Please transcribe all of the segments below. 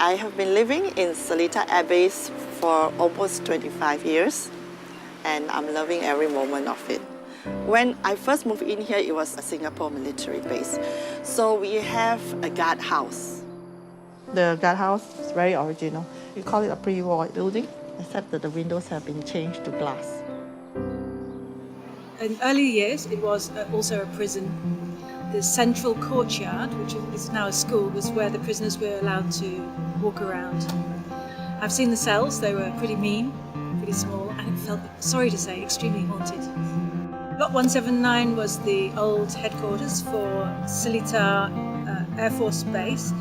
I have been living in Seletar Abbey for almost 25 years, and I'm loving every moment of it. When I first moved in here, it was a Singapore military base. So we have a guardhouse. The guardhouse is very original. We call it a pre-war building, except that the windows have been changed to glass. In early years, it was also a prison. The central courtyard, which is now a school, was where the prisoners were allowed to walk around. I've seen the cells. They were pretty mean, pretty small, and it felt, sorry to say, extremely haunted. Block 179 was the old headquarters for Seletar Air Force Base.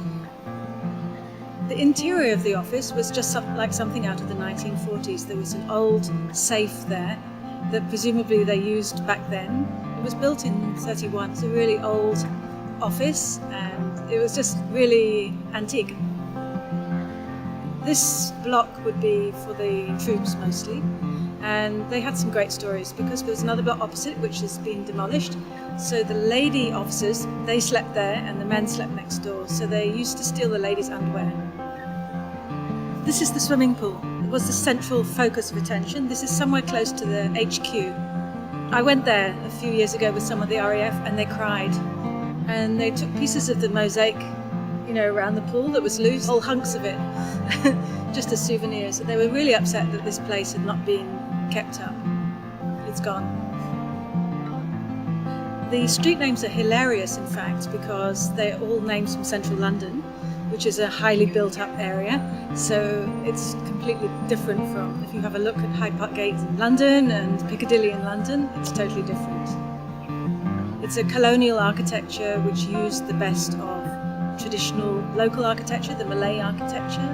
The interior of the office was just like something out of the 1940s. There was an old safe there that presumably they used back then. It was built in 31. It's a really old office and it was just really antique. This block would be for the troops mostly, and they had some great stories because there was another block opposite which has been demolished. So the lady officers, they slept there and the men slept next door. So they used to steal the ladies' underwear. This is the swimming pool. It was the central focus of attention. This is somewhere close to the HQ. I went there a few years ago with some of the RAF and they cried. And they took pieces of the mosaic, around the pool that was loose, whole hunks of it, just as souvenirs. And they were really upset that this place had not been kept up. It's gone. The street names are hilarious, in fact, because they're all names from central London, which is a highly built-up area. So it's completely different from, if you have a look at Hyde Park Gate in London and Piccadilly in London, it's totally different. It's a colonial architecture which used the best of traditional local architecture, the Malay architecture.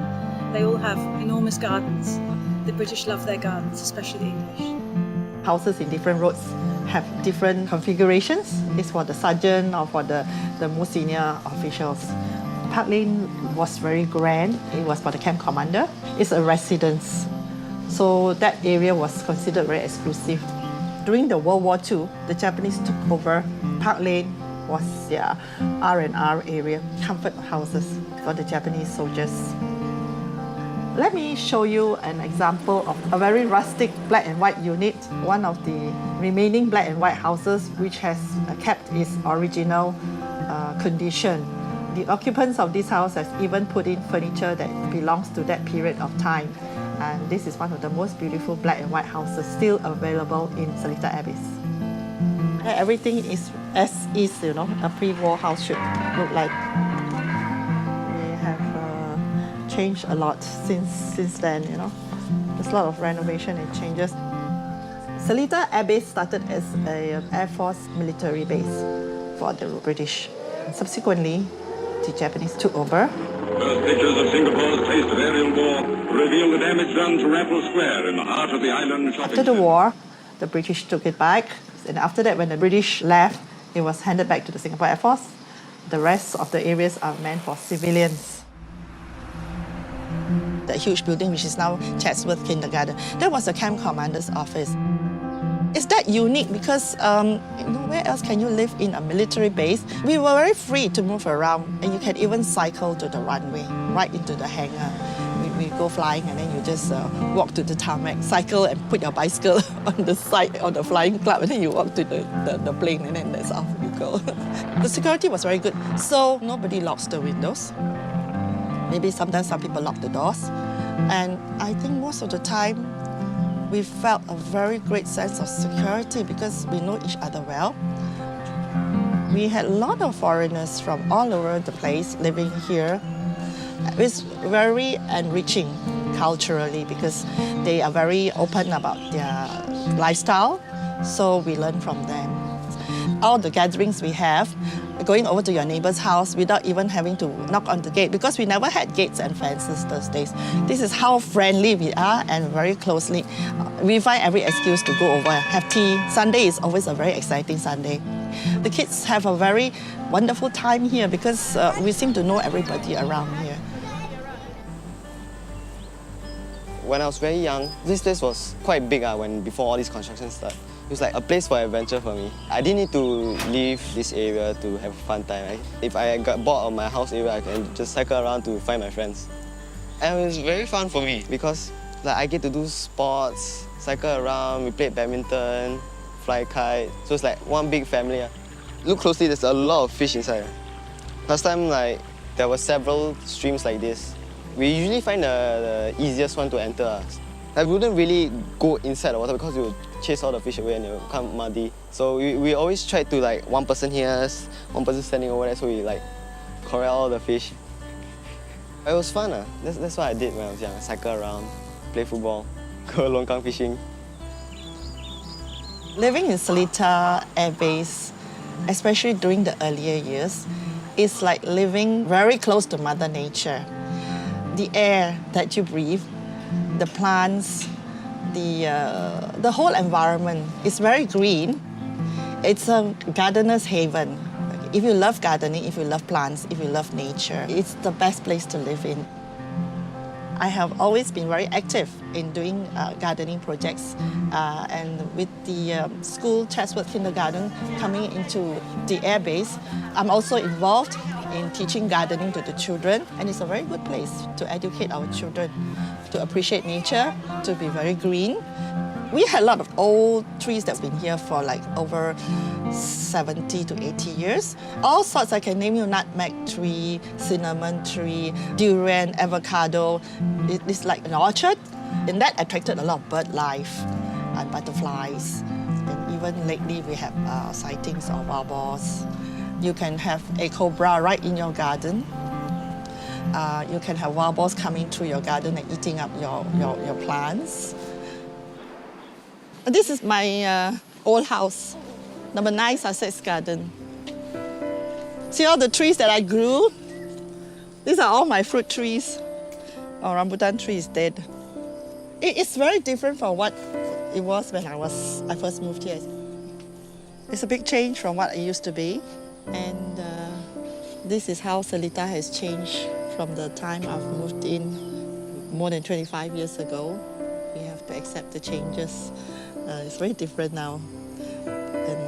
They all have enormous gardens. The British love their gardens, especially the English. Houses in different roads have different configurations. It's for the sergeant or for the more senior officials. Park Lane was very grand. It was for the camp commander. It's a residence. So that area was considered very exclusive. During the World War II, the Japanese took over. Park Lane was their R&R area, comfort houses for the Japanese soldiers. Let me show you an example of a very rustic black and white unit, one of the remaining black and white houses which has kept its original condition. The occupants of this house has even put in furniture that belongs to that period of time. And this is one of the most beautiful black and white houses still available in Seletar Abbey. Everything is as is, a pre-war house should look like. We have changed a lot since then, There's a lot of renovation and changes. Seletar Abbey started as an Air Force military base for the British. Subsequently, the Japanese took over. First pictures of Singapore's taste of aerial war reveal the damage done to Raffles Square in the heart of the island shopping After the war, the British took it back. And after that, when the British left, it was handed back to the Singapore Air Force. The rest of the areas are meant for civilians. The huge building, which is now Chatsworth Kindergarten, that was the camp commander's office. It's that unique because where else can you live in a military base? We were very free to move around, and you can even cycle to the runway, right into the hangar. We go flying and then you just walk to the tarmac, cycle and put your bicycle on the side of the flying club, and then you walk to the plane, and then that's off you go. The security was very good, so nobody locks the windows. Maybe sometimes some people lock the doors. And I think most of the time, we felt a very great sense of security because we know each other well. We had a lot of foreigners from all over the place living here. It's very enriching culturally because they are very open about their lifestyle, so we learn from them. All the gatherings we have, going over to your neighbor's house without even having to knock on the gate, because we never had gates and fences those days. This is how friendly we are and very closely. We find every excuse to go over, have tea. Sunday is always a very exciting Sunday. The kids have a very wonderful time here because we seem to know everybody around here. When I was very young, this place was quite big before all this construction started. It was like a place for adventure for me. I didn't need to leave this area to have a fun time. If I got bored of my house area, I can just cycle around to find my friends. And it was very fun for me because like I get to do sports, cycle around, we played badminton, fly kite. So it's like one big family. Look closely, there's a lot of fish inside. Last time, like, there were several streams like this. We usually find the easiest one to enter. Like, we wouldn't really go inside the water because we would chase all the fish away and it would become muddy. So we always tried to, like, one person here, one person standing over there, so we, like, corral all the fish. It was fun. That's what I did when I was young. I cycle around, play football, go longkang fishing. Living in Seletar Air Base, especially during the earlier years, is like living very close to Mother Nature. The air that you breathe, the plants, the whole environment is very green. It's a gardener's haven. If you love gardening, if you love plants, if you love nature, it's the best place to live in. I have always been very active in doing gardening projects, and with the school Chatsworth Kindergarten coming into the air base, I'm also involved in teaching gardening to the children, and it's a very good place to educate our children to appreciate nature, to be very green. We had a lot of old trees that's been here for like over 70 to 80 years. All sorts, I can name you: nutmeg tree, cinnamon tree, durian, avocado. It's like an orchard, and that attracted a lot of bird life and butterflies. And even lately we have sightings of wild boars. You can have a cobra right in your garden. You can have wild boars coming through your garden and eating up your plants. This is my old house, number 9 Sussex Garden. See all the trees that I grew? These are all my fruit trees. Our rambutan tree is dead. It's very different from what it was when I first moved here. It's a big change from what it used to be. And this is how Seletar has changed from the time I've moved in more than 25 years ago. We have to accept the changes. It's very different now, and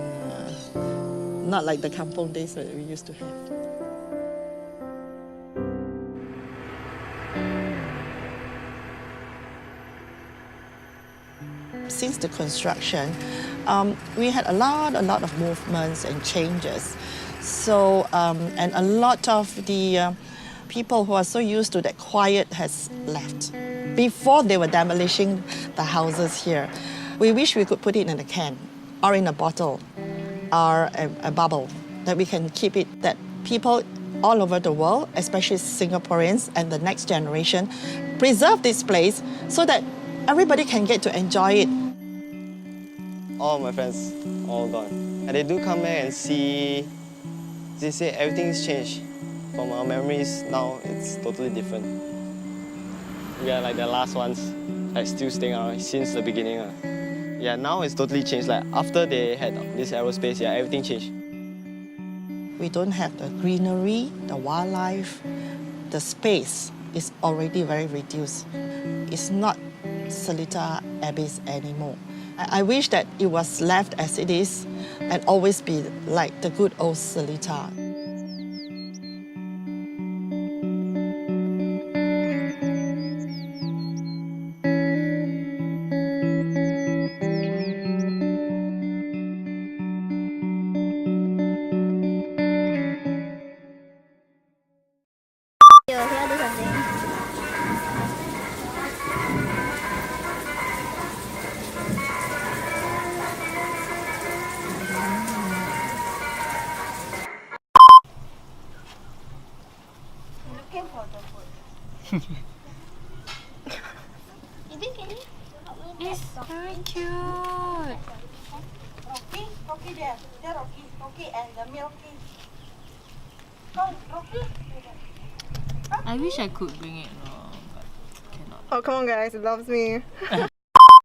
not like the kampong days that we used to have. Since the construction, we had a lot of movements and changes. So, and a lot of the people who are so used to that quiet has left. Before they were demolishing the houses here, we wish we could put it in a can or in a bottle or a bubble, that we can keep it, that people all over the world, especially Singaporeans and the next generation, preserve this place so that everybody can get to enjoy it. All my friends, all gone. And they do come back and see, they say everything's changed. From our memories, now it's totally different. We are like the last ones, like still staying around since the beginning. Yeah, now it's totally changed. Like after they had this aerospace, yeah, everything changed. We don't have the greenery, the wildlife, the space is already very reduced. It's not Seletar Air Base anymore. I wish that it was left as it is and always be like the good old Seletar. Here, do something. Looking for the food. Maybe can you help me? It's very cute. Rocky there. There, Rocky and the Milky. Come, Rocky. I wish I could bring it, but cannot. Oh, come on, guys. It loves me.